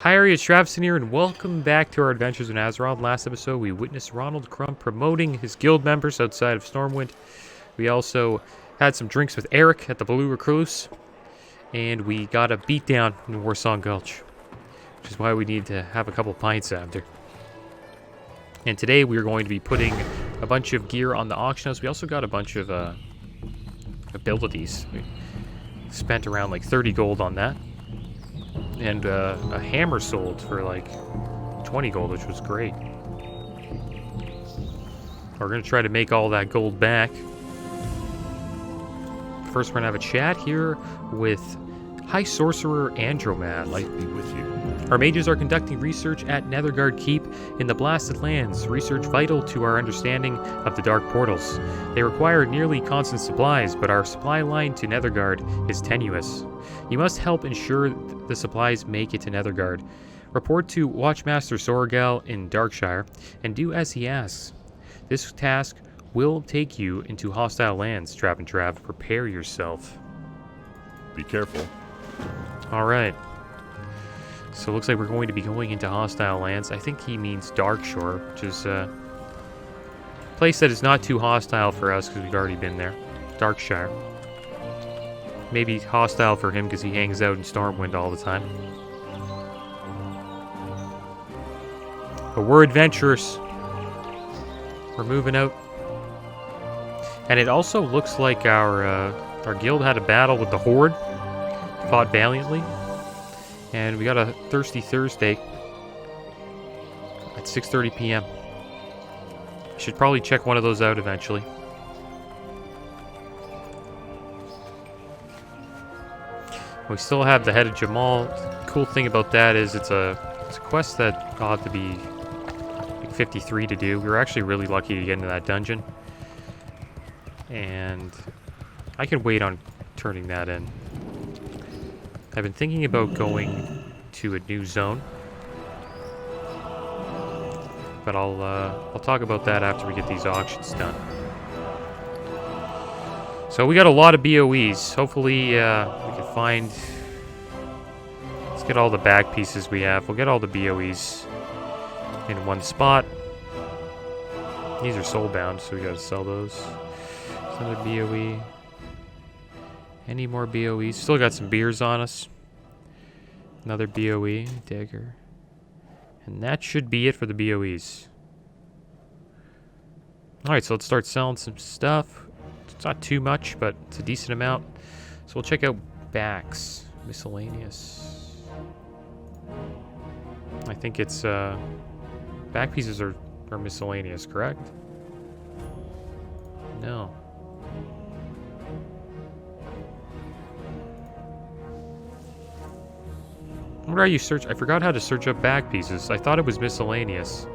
Hi, it's Travis here, and welcome back to our adventures in Azeroth. Last episode, we witnessed Ronald Crump promoting his guild members outside of Stormwind. We also had some drinks with Eric at the Blue Recluse, and we got a beatdown in Warsong Gulch, which is why we need to have a couple pints after. And today, we are going to be putting a bunch of gear on the auction house. We also got a bunch of abilities. We spent around like 30 gold on that. And a hammer sold for like 20 gold, which was great. We're going to try to make all that gold back. First, we're going to have a chat here with High Sorcerer Andromat. Light be with you. Our mages are conducting research at Netherguard Keep in the Blasted Lands, research vital to our understanding of the Dark Portals. They require nearly constant supplies, but our supply line to Netherguard is tenuous. You must help ensure the supplies make it to Netherguard. Report to Watchmaster Sorgal in Darkshire, and do as he asks. This task will take you into hostile lands, Trap and Trap. Prepare yourself. Be careful. Alright. So it looks like we're going to be going into hostile lands. I think he means Darkshore, which is a place that is not too hostile for us because we've already been there. Darkshire. Maybe hostile for him because he hangs out in Stormwind all the time. But we're adventurous. We're moving out. And it also looks like our guild had a battle with the Horde. Fought valiantly. And we got a Thirsty Thursday at 6:30 p.m. Should probably check one of those out eventually. We still have the Head of Jamal. The cool thing about that is it's a quest that ought to be like 53 to do. We were actually really lucky to get into that dungeon. And I can wait on turning that in. I've been thinking about going to a new zone. But I'll talk about that after we get these auctions done. So we got a lot of BOEs. Hopefully we can find... Let's get all the back pieces we have. We'll get all the BOEs in one spot. These are soulbound, so we gotta sell those. Another BOE. Any more BOEs? Still got some beers on us. Another BOE. Dagger. And that should be it for the BOEs. Alright, so let's start selling some stuff. It's not too much, but it's a decent amount. So we'll check out backs. Miscellaneous. I think it's, back pieces are miscellaneous, correct? No. What are you search? I forgot how to search up back pieces. I thought it was miscellaneous.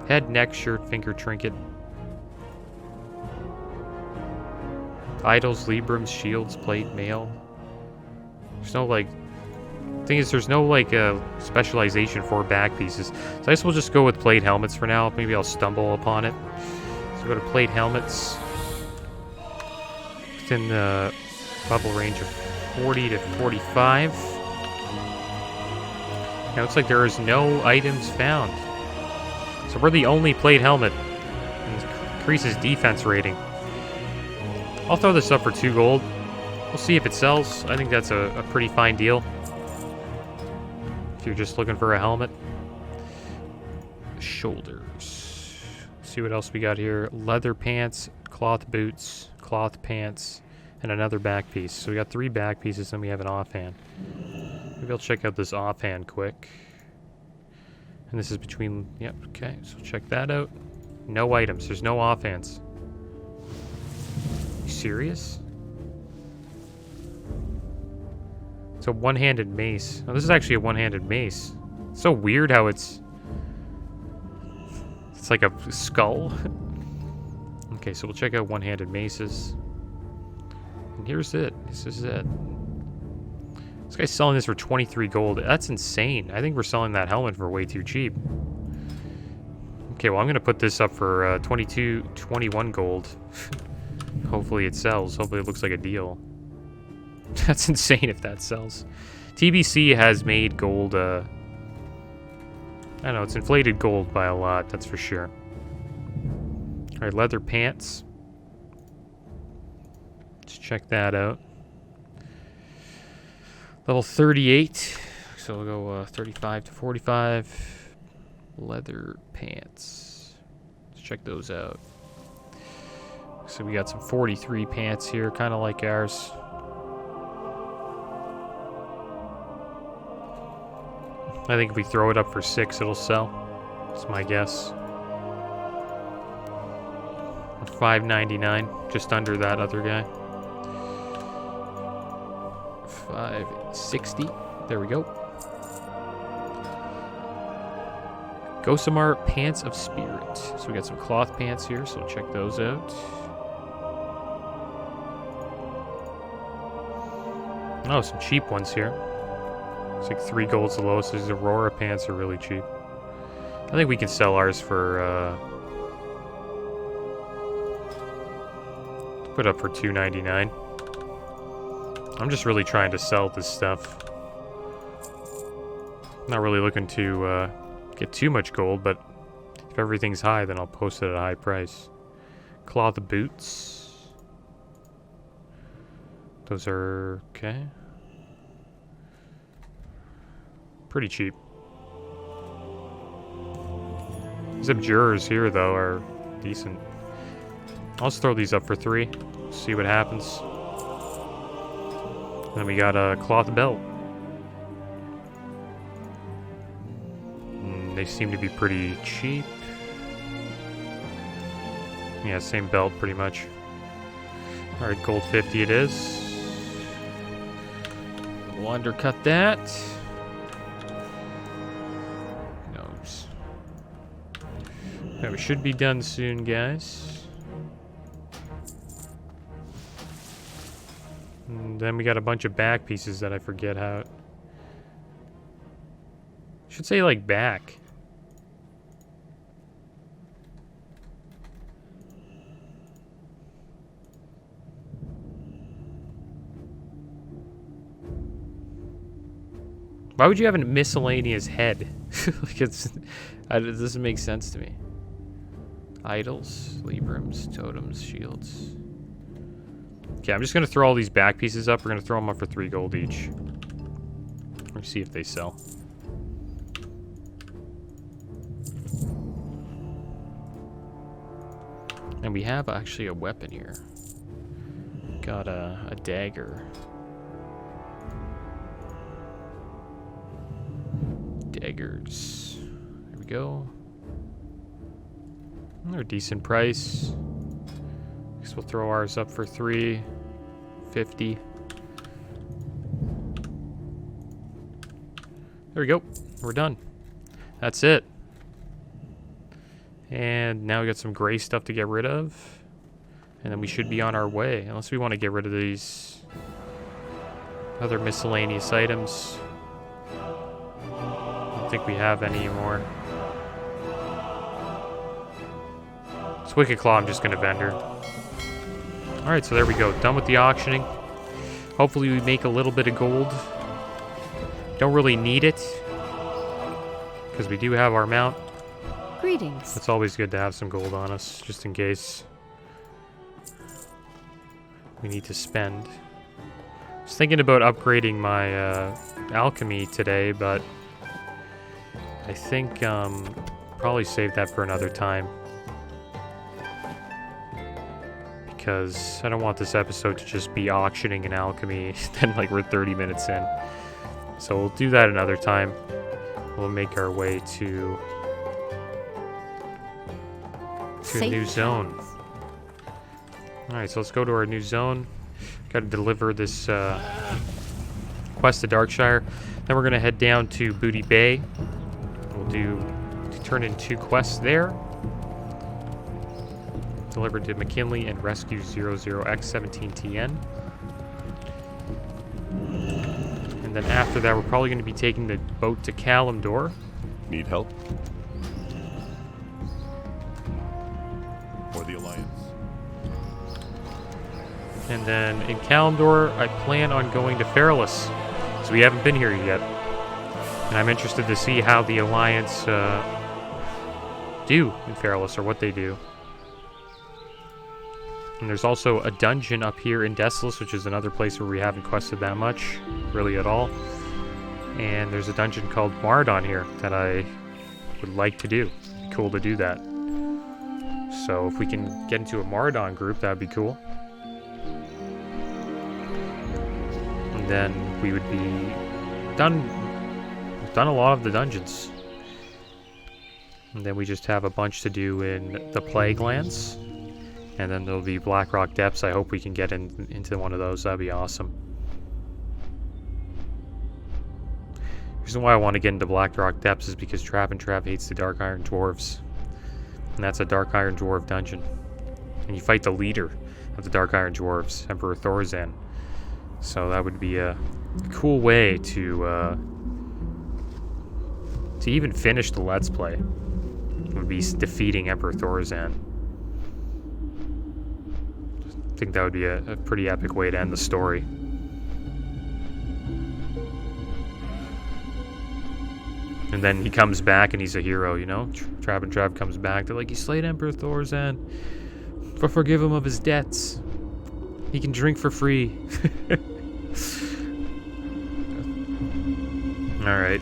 Head, neck, shirt, finger, trinket. Idols, Librams, shields, plate, mail. There's no, like... Thing is, there's no, like, specialization for back pieces. So I guess we'll just go with plate helmets for now. Maybe I'll stumble upon it. So go to plate helmets. Within the level range of 40 to 45. Now, it looks like there is no items found. So we're the only plate helmet. And increases defense rating. I'll throw this up for 2 gold. We'll see if it sells. I think that's a pretty fine deal. If you're just looking for a helmet. Shoulders. Let's see what else we got here. Leather pants, cloth boots, cloth pants, and another back piece. So we got 3 back pieces, and we have an offhand. Maybe I'll check out this offhand quick. And this is between... Yep, okay. So check that out. No items. There's no offhands. You serious? It's a one-handed mace. Oh, this is actually a one-handed mace. It's so weird how it's like a skull. Okay, so we'll check out one-handed maces. And here's it. This is it. This guy's selling this for 23 gold. That's insane. I think we're selling that helmet for way too cheap. Okay, well, I'm going to put this up for 21 gold. Hopefully it sells. Hopefully it looks like a deal. That's insane if that sells. TBC has made gold, I don't know, it's inflated gold by a lot, that's for sure. Alright, leather pants. Let's check that out. Level 38. So we'll go 35 to 45. Leather pants. Let's check those out. So we got some 43 pants here, kind of like ours. I think if we throw it up for 6, it'll sell. That's my guess. $5.99, just under that other guy. $5.60. There we go. Gossamer Pants of Spirit. So we got some cloth pants here, so check those out. Oh, some cheap ones here. It's like 3 gold's the lowest. These Aurora pants are really cheap. I think we can sell ours for, put up for $2.99. I'm just really trying to sell this stuff. Not really looking to get too much gold, but if everything's high, then I'll post it at a high price. Cloth boots. Those are okay. Pretty cheap. These abjurers here, though, are decent. I'll just throw these up for 3. See what happens. Then we got a cloth belt. They seem to be pretty cheap. Yeah, same belt pretty much. Alright, gold 50 it is. We'll undercut that. Nose. Okay, we should be done soon, guys. And then we got a bunch of back pieces that I forget how. Should say like back. Why would you have a miscellaneous head? Like it doesn't make sense to me. Idols, Librams, totems, shields. Okay, I'm just gonna throw all these back pieces up. We're gonna throw them up for 3 gold each. Let's see if they sell. And we have actually a weapon here. Got a dagger. Daggers. There we go. They're a decent price. Guess we'll throw ours up for $3.50. There we go. We're done. That's it. And now we got some gray stuff to get rid of. And then we should be on our way. Unless we want to get rid of these other miscellaneous items. I don't think we have any more. This Wicked Claw I'm just going to vend her. Alright, so there we go. Done with the auctioning. Hopefully we make a little bit of gold. Don't really need it. Because we do have our mount. Greetings. It's always good to have some gold on us, just in case we need to spend. I was thinking about upgrading my alchemy today, but I think probably save that for another time. Because I don't want this episode to just be auctioning an alchemy, then like we're 30 minutes in. So we'll do that another time. We'll make our way to a new zone. Alright, so let's go to our new zone. Gotta deliver this quest to Darkshire. Then we're gonna head down to Booty Bay. We'll turn in 2 quests there. Delivered to McKinley and rescue 00X17TN. And then after that, we're probably going to be taking the boat to Kalimdor. Need help? Or the Alliance? And then in Kalimdor, I plan on going to Feralus. because we haven't been here yet. And I'm interested to see how the Alliance do in Feralus, or what they do. And there's also a dungeon up here in Desolus, which is another place where we haven't quested that much, really at all. And there's a dungeon called Mardon here that I would like to do. It'd be cool to do that. So if we can get into a Mardon group, that'd be cool. And then we would be done. We've done a lot of the dungeons. And then we just have a bunch to do in the Plague Lands. And then there'll be Blackrock Depths. I hope we can get into one of those. That'd be awesome. The reason why I want to get into Blackrock Depths is because Trav hates the Dark Iron Dwarves. And that's a Dark Iron Dwarf dungeon. And you fight the leader of the Dark Iron Dwarves, Emperor Thorazan. So that would be a cool way to even finish the Let's Play. It would be defeating Emperor Thorazan. I think that would be a pretty epic way to end the story. And then he comes back and he's a hero, you know? Trav comes back. They're like, he slayed Emperor Thorazan. Forgive him of his debts. He can drink for free. Alright.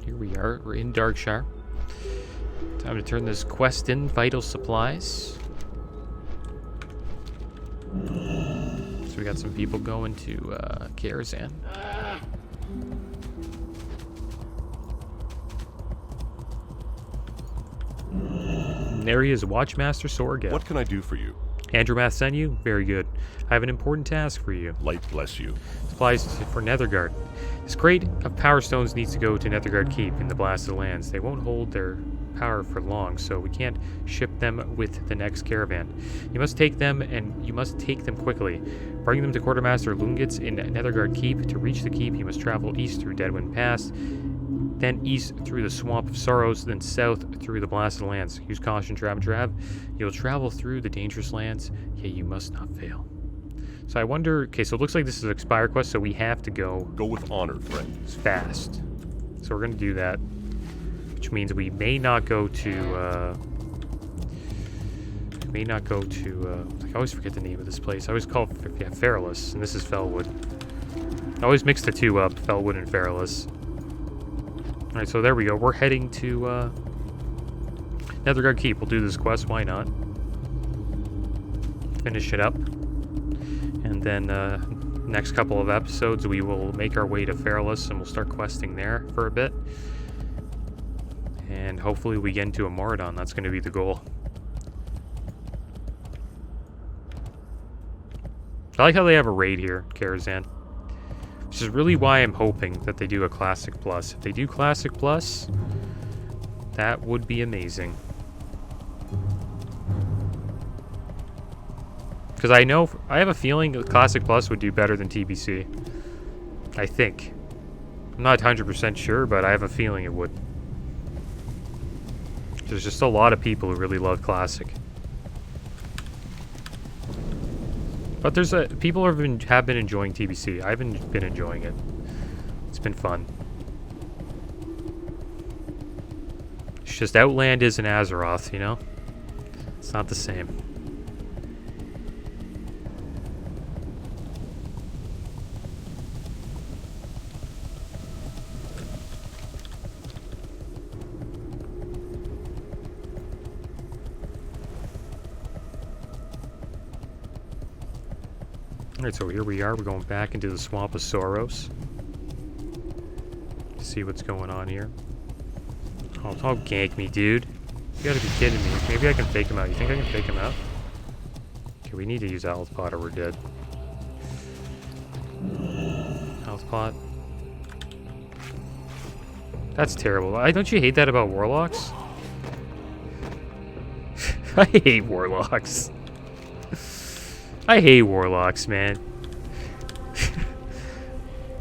Here we are. We're in Darkshire. Time to turn this quest in. Vital supplies. So we got some people going to Karazhan. And there he is, Watchmaster Sorga. What can I do for you? Andromath sent you? Very good. I have an important task for you. Light bless you. Supplies for Nethergard. This crate of power stones needs to go to Nethergard Keep in the Blasted Lands. They won't hold their power for long, so we can't ship them with the next caravan. You must take them, and you must take them quickly. Bring them to Quartermaster Lungitz in Nethergard Keep. To reach the keep, you must travel east through Deadwind Pass, then east through the Swamp of Sorrows, then south through the Blasted Lands. Use caution, Trav. You'll travel through the dangerous lands, yet you must not fail. So I wonder... Okay, so it looks like this is an Expire quest, so we have to go... Go with honor, friend. Fast. So we're going to do that. Which means we may not go to... I always forget the name of this place. I always call it... Yeah, Feralus, and this is Felwood. I always mix the two up, Felwood and Feralus. Alright, so there we go. We're heading to Nethergard Keep. We'll do this quest. Why not? Finish it up. And then next couple of episodes, we will make our way to Feralus, and we'll start questing there for a bit. And hopefully we get into a Mardon. That's going to be the goal. I like how they have a raid here, Karazhan. Which is really why I'm hoping that they do a Classic Plus. If they do Classic Plus, that would be amazing. Because I have a feeling that Classic Plus would do better than TBC. I think. I'm not 100% sure, but I have a feeling it would. There's just a lot of people who really love Classic. But there's people have been enjoying TBC. I haven't been enjoying it. It's been fun. It's just Outland isn't Azeroth, you know? It's not the same. Alright, so here we are. We're going back into the Swamp of Sorrows. See what's going on here. Oh, don't gank me, dude. You gotta be kidding me. Maybe I can fake him out. You think I can fake him out? Okay, we need to use Health Pot or we're dead. Health Pot. That's terrible. Don't you hate that about Warlocks? I hate Warlocks. I hate Warlocks, man.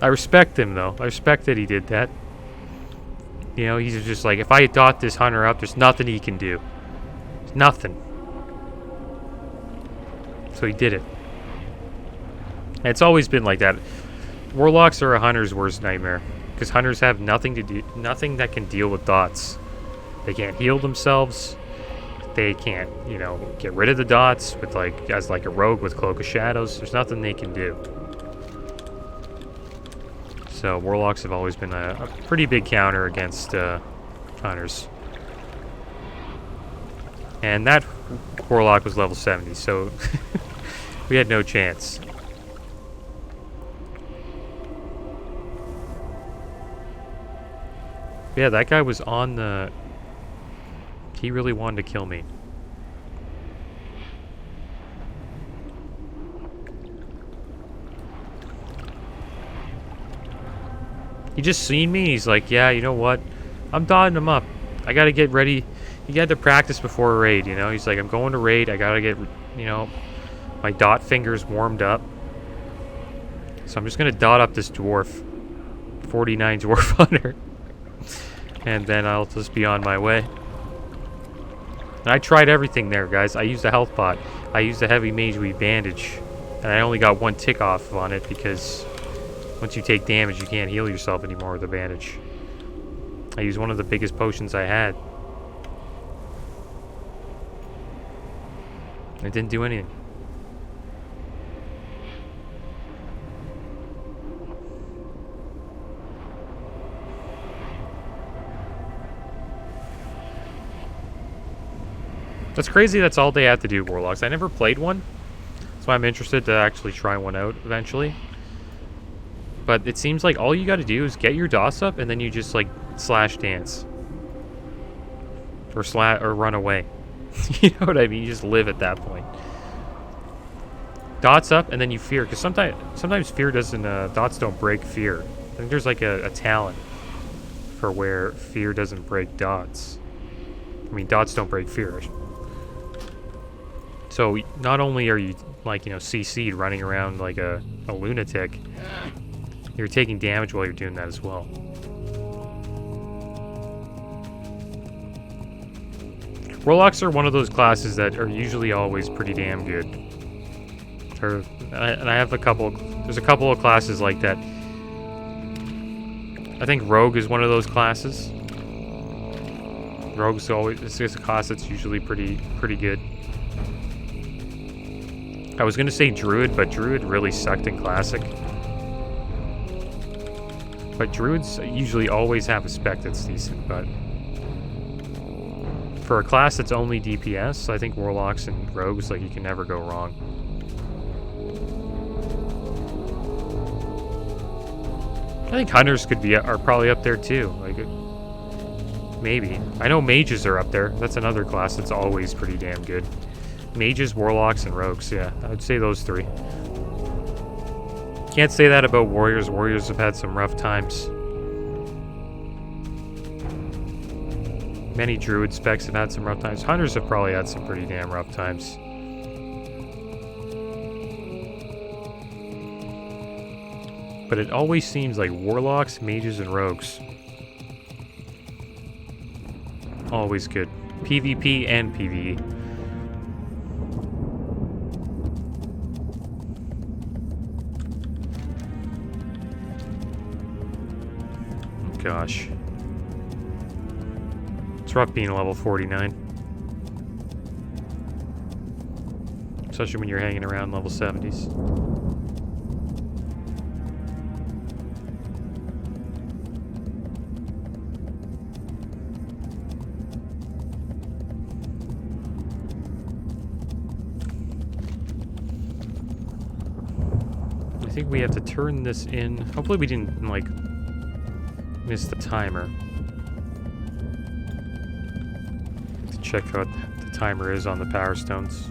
I respect him, though. I respect that he did that. You know, he's just like, if I dot this hunter up, there's nothing he can do. There's nothing. So he did it. And it's always been like that. Warlocks are a hunter's worst nightmare. Because hunters have nothing to do, nothing that can deal with dots. They can't heal themselves. They can't, you know, get rid of the dots with like, as like a rogue with Cloak of Shadows. There's nothing they can do. So warlocks have always been a pretty big counter against hunters. And that warlock was level 70, so we had no chance. Yeah, that guy was on the... He really wanted to kill me. He just seen me. He's like, yeah, you know what? I'm dotting him up. I gotta get ready. He had to practice before a raid, you know? He's like, I'm going to raid. I gotta get, you know, my dot fingers warmed up. So I'm just gonna dot up this dwarf. 49 Dwarf Hunter. And then I'll just be on my way. And I tried everything there, guys. I used a health pot. I used a heavy mage weed bandage. And I only got one tick off on it because... once you take damage, you can't heal yourself anymore with a bandage. I used one of the biggest potions I had. It didn't do anything. That's crazy that's all they have to do, Warlocks. I never played one, so I'm interested to actually try one out eventually. But it seems like all you gotta do is get your DOS up and then you just like slash dance. Or run away. You know what I mean? You just live at that point. Dots up and then you fear, because sometimes fear doesn't, dots don't break fear. I think there's like a talent for where fear doesn't break dots. I mean, dots don't break fear. So not only are you like, you know, CC'd running around like a lunatic, you're taking damage while you're doing that as well. Warlocks are one of those classes that are usually always pretty damn good. And I have a couple... There's a couple of classes like that. I think Rogue is one of those classes. Rogue's always... It's a class that's usually pretty good. I was going to say Druid, but Druid really sucked in Classic. But Druids usually always have a spec that's decent, but... For a class that's only DPS, I think Warlocks and Rogues, like, you can never go wrong. I think Hunters are probably up there too. Like, maybe. I know Mages are up there. That's another class that's always pretty damn good. Mages, Warlocks, and Rogues, yeah. I would say those three. Can't say that about Warriors. Warriors have had some rough times. Many Druid specs have had some rough times. Hunters have probably had some pretty damn rough times. But it always seems like Warlocks, Mages, and Rogues. Always good. PvP and PvE. Oh gosh. It's rough being level 49. Especially when you're hanging around level 70s. I think we have to turn this in. Hopefully we didn't, like, miss the timer. Check what the timer is on the Power Stones.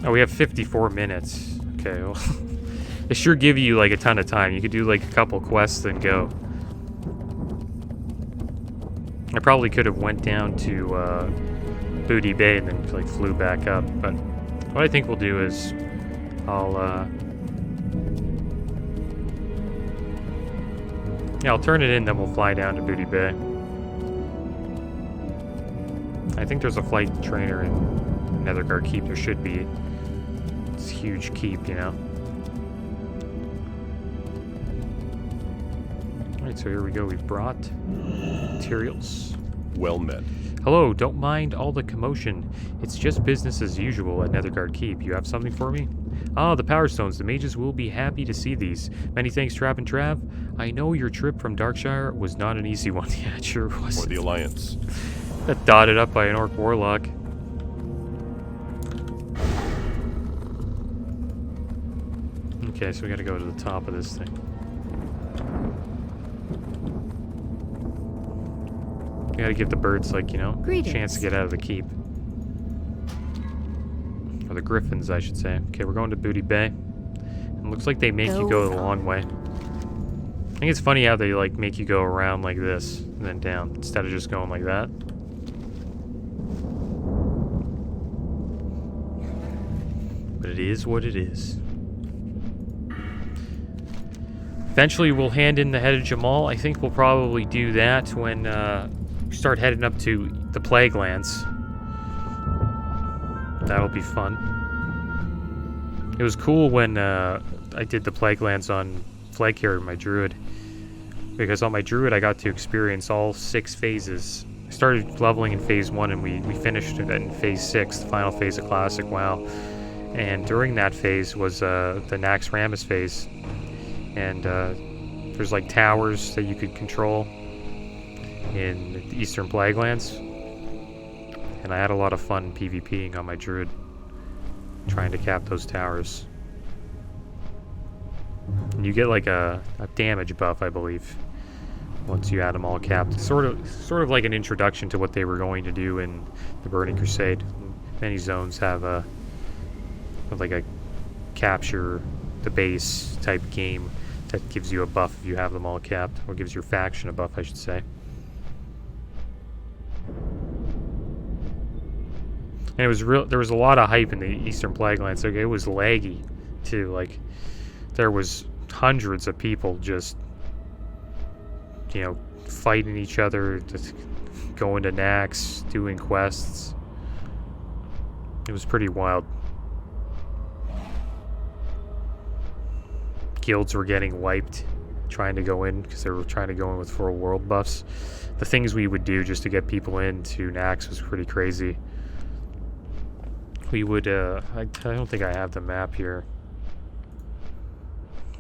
Oh, we have 54 minutes. Okay, well, they sure give you like a ton of time. You could do like a couple quests and go. I probably could have went down to Booty Bay and then like flew back up, but what I think we'll do is I'll Yeah, I'll turn it in, then we'll fly down to Booty Bay. I think there's a flight trainer in Netherguard Keep. There should be. It's a huge keep, you know. Alright, so here we go. We've brought materials. Well met. Hello, don't mind all the commotion. It's just business as usual at Netherguard Keep. You have something for me? Ah, the Power Stones. The mages will be happy to see these. Many thanks, Trav and Trav. I know your trip from Darkshire was not an easy one. Yeah, it sure was. Or the Alliance. Got dotted up by an orc warlock. Okay, so we gotta go to the top of this thing. We gotta give the birds, like, you know, a chance to get out of the keep. Or the griffins, I should say. Okay, we're going to Booty Bay. It looks like they make you go the long way. I think it's funny how they, like, make you go around like this and then down instead of just going like that. But it is what it is. Eventually, we'll hand in the head of Jamal. I think we'll probably do that when we start heading up to the Plague Lands. That'll be fun. It was cool when I did the Plague Lands on Flag Carrier, my druid. Because on my druid, I got to experience all 6 phases. I started leveling in phase 1, and we finished it in phase 6, the final phase of Classic WoW. And during that phase was the Nax Ramus phase. And there's like towers that you could control in the Eastern Plaguelands. And I had a lot of fun PvPing on my druid, trying to cap those towers. And you get like a damage buff, I believe, once you had them all capped. Sort of like an introduction to what they were going to do in the Burning Crusade. Many zones have like a capture the base type game that gives you a buff if you have them all capped, or gives your faction a buff, I should say. And it was there was a lot of hype in the Eastern Plaguelands. Like, it was laggy too. Like, there was hundreds of people just, you know, fighting each other, just going to Nax, doing quests. It was pretty wild. Guilds were getting wiped trying to go in because they were trying to go in with full world buffs. The things we would do just to get people into Nax was pretty crazy. We would, I don't think I have the map here.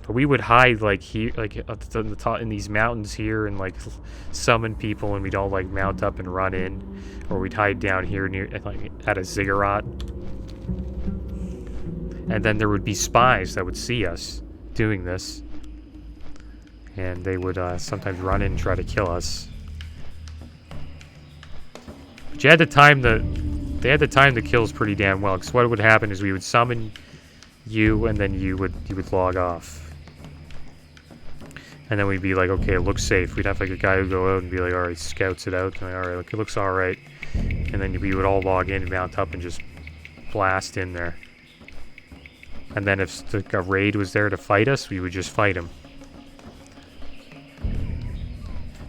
But we would hide, like, here, like, at the top, in these mountains here, and, like, summon people, and we'd all, like, mount up and run in. Or we'd hide down here near, like, at a ziggurat. And then there would be spies that would see us doing this, and they would sometimes run in and try to kill us. But you had to time they had to time the kills pretty damn well, because what would happen is we would summon you, and then you would log off, and then we'd be like, okay, it looks safe. We'd have like a guy who'd go out and be like, all right, scouts it out, and like, all right, look, it looks all right, and then we would all log in and mount up and just blast in there. And then if a raid was there to fight us, we would just fight him.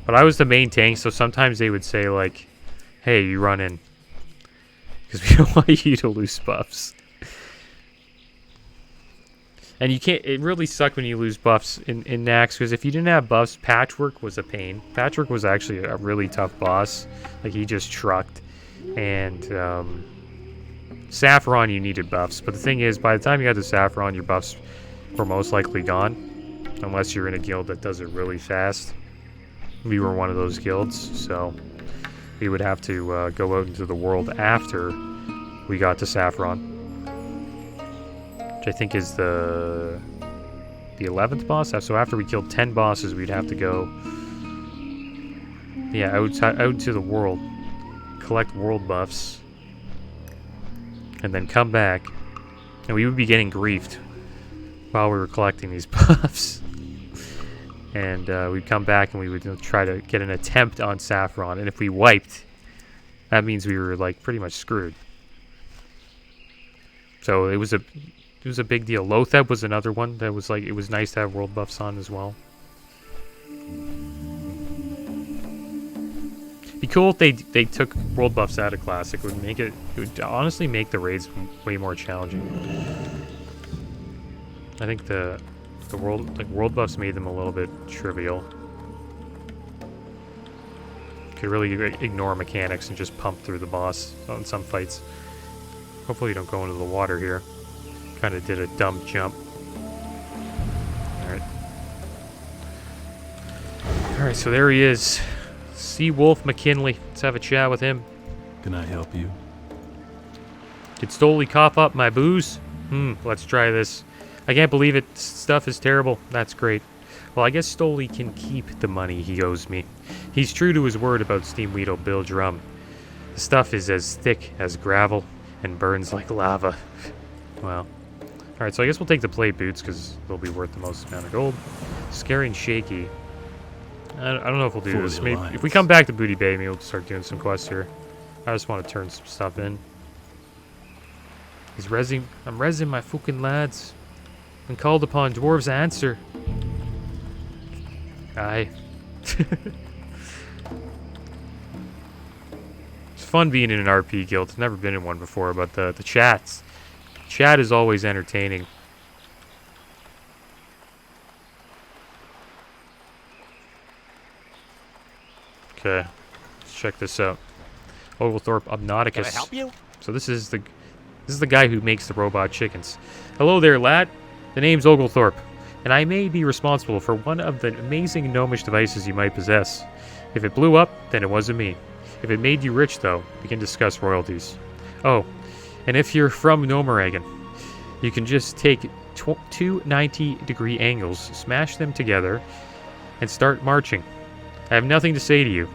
But I was the main tank, so sometimes they would say, like, hey, you run in. Because we don't want you to lose buffs. And you can't, it really sucked when you lose buffs in Nax, because if you didn't have buffs, Patchwork was a pain. Patchwork was actually a really tough boss. Like, he just trucked. And, Saffron, you needed buffs, but the thing is, by the time you got to Saffron, your buffs were most likely gone, unless you're in a guild that does it really fast. We were one of those guilds, so we would have to go out into the world after we got to Saffron, which I think is the 11th boss. So after we killed 10 bosses, we'd have to go, yeah, out to the world, collect world buffs, and then come back, and we would be getting griefed while we were collecting these buffs. And we'd come back and we would try to get an attempt on Saffron, and if we wiped, that means we were like pretty much screwed. So it was a big deal. Lotheb was another one that was like, it was nice to have world buffs on as well. Be cool if they took world buffs out of Classic. It would honestly make the raids way more challenging. I think the world buffs made them a little bit trivial. Could really ignore mechanics and just pump through the boss on some fights. Hopefully you don't go into the water here. Kind of did a dumb jump. Alright, so there he is. Sea Wolf McKinley. Let's have a chat with him. Can I help you? Did Stoley cough up my booze? Let's try this. I can't believe it. Stuff is terrible. That's great. Well, I guess Stoley can keep the money he owes me. He's true to his word about Steamweed'll build rum. The stuff is as thick as gravel and burns like lava. Well. Alright, so I guess we'll take the plate boots because they'll be worth the most amount of gold. Scary and shaky. I don't know if we'll do this. Maybe if we come back to Booty Bay, maybe we'll start doing some quests here. I just want to turn some stuff in. I'm rezzing my fucking lads. When called upon, dwarves answer. Aye. It's fun being in an RP guild. I've never been in one before, but the chats. Chat is always entertaining. Okay, let's check this out. Oglethorpe Obnauticus. Can I help you? So this is the guy who makes the robot chickens. Hello there, lad. The name's Oglethorpe, and I may be responsible for one of the amazing gnomish devices you might possess. If it blew up, then it wasn't me. If it made you rich, though, we can discuss royalties. Oh, and if you're from Gnomeregan, you can just take two 90-degree angles, smash them together, and start marching. I have nothing to say to you.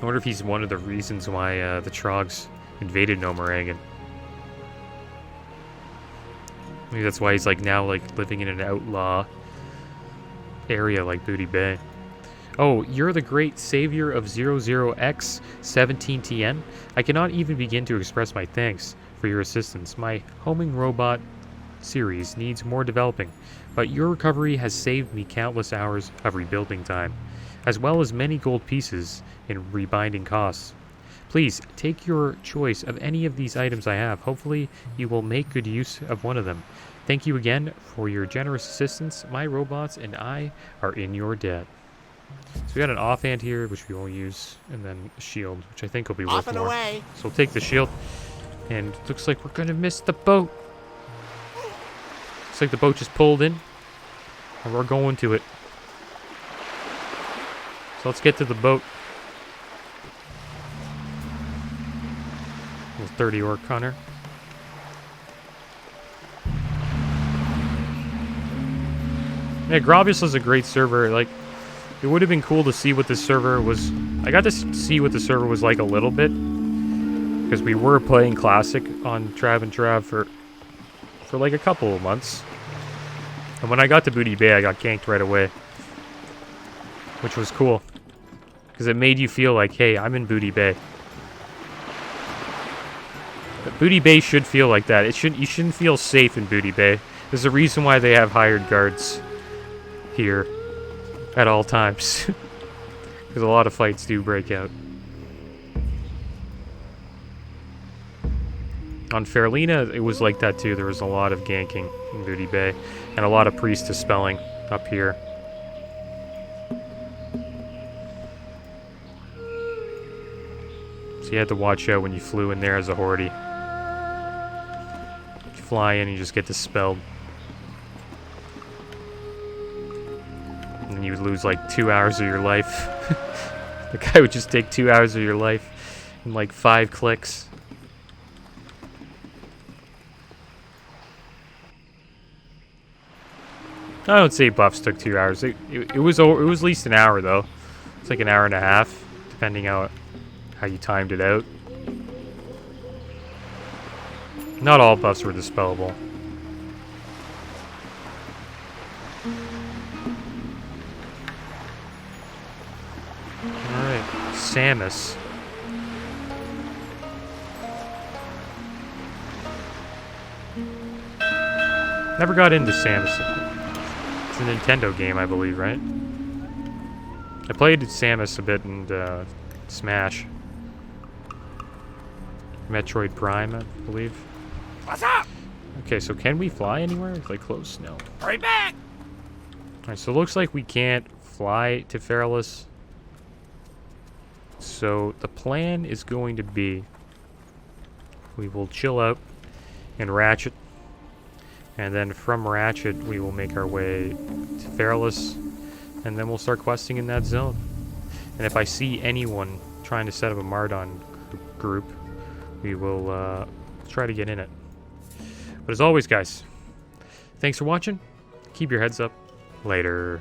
I wonder if he's one of the reasons why the Trogs invaded Gnomeregan. Maybe that's why he's now living in an outlaw area like Booty Bay. Oh, you're the great savior of 00X17TN? I cannot even begin to express my thanks for your assistance. My homing robot series needs more developing, but your recovery has saved me countless hours of rebuilding time, as well as many gold pieces in rebinding costs. Please, take your choice of any of these items I have. Hopefully, you will make good use of one of them. Thank you again for your generous assistance. My robots and I are in your debt. So we got an offhand here, which we won't use, and then a shield, which I think will be worth Off and more. away. So we'll take the shield, and it looks like we're gonna miss the boat. Looks like the boat just pulled in, and we're going to it. So let's get to the boat. Little 30 Orc Hunter. Yeah, Grobius is a great server. It would have been cool to see what this server was. I got to see what the server was like a little bit, because we were playing Classic on Trav and Trav for a couple of months. And when I got to Booty Bay, I got ganked right away, which was cool, because it made you feel like, hey, I'm in Booty Bay. But Booty Bay should feel like that. You shouldn't feel safe in Booty Bay. There's a reason why they have hired guards here at all times, because a lot of fights do break out. On Fairlina, it was like that too. There was a lot of ganking in Booty Bay, and a lot of priestess spelling up here. So you had to watch out when you flew in there as a horde. You fly in, you just get dispelled. And you would lose 2 hours of your life. The guy would just take 2 hours of your life in 5 clicks. I don't say buffs took 2 hours. It was at least an hour though. It's like an hour and a half, depending on how you timed it out. Not all buffs were dispellable. Alright, Samus. Never got into Samus. It's a Nintendo game, I believe, right? I played Samus a bit in Smash. Metroid Prime, I believe. What's up? Okay, so can we fly anywhere? Like close? No. Hurry back! Alright, so it looks like we can't fly to Fairless. So the plan is going to be we will chill out in Ratchet, and then from Ratchet we will make our way to Fairless, and then we'll start questing in that zone. And if I see anyone trying to set up a Mardon group, we will try to get in it. But as always, guys, thanks for watching. Keep your heads up. Later.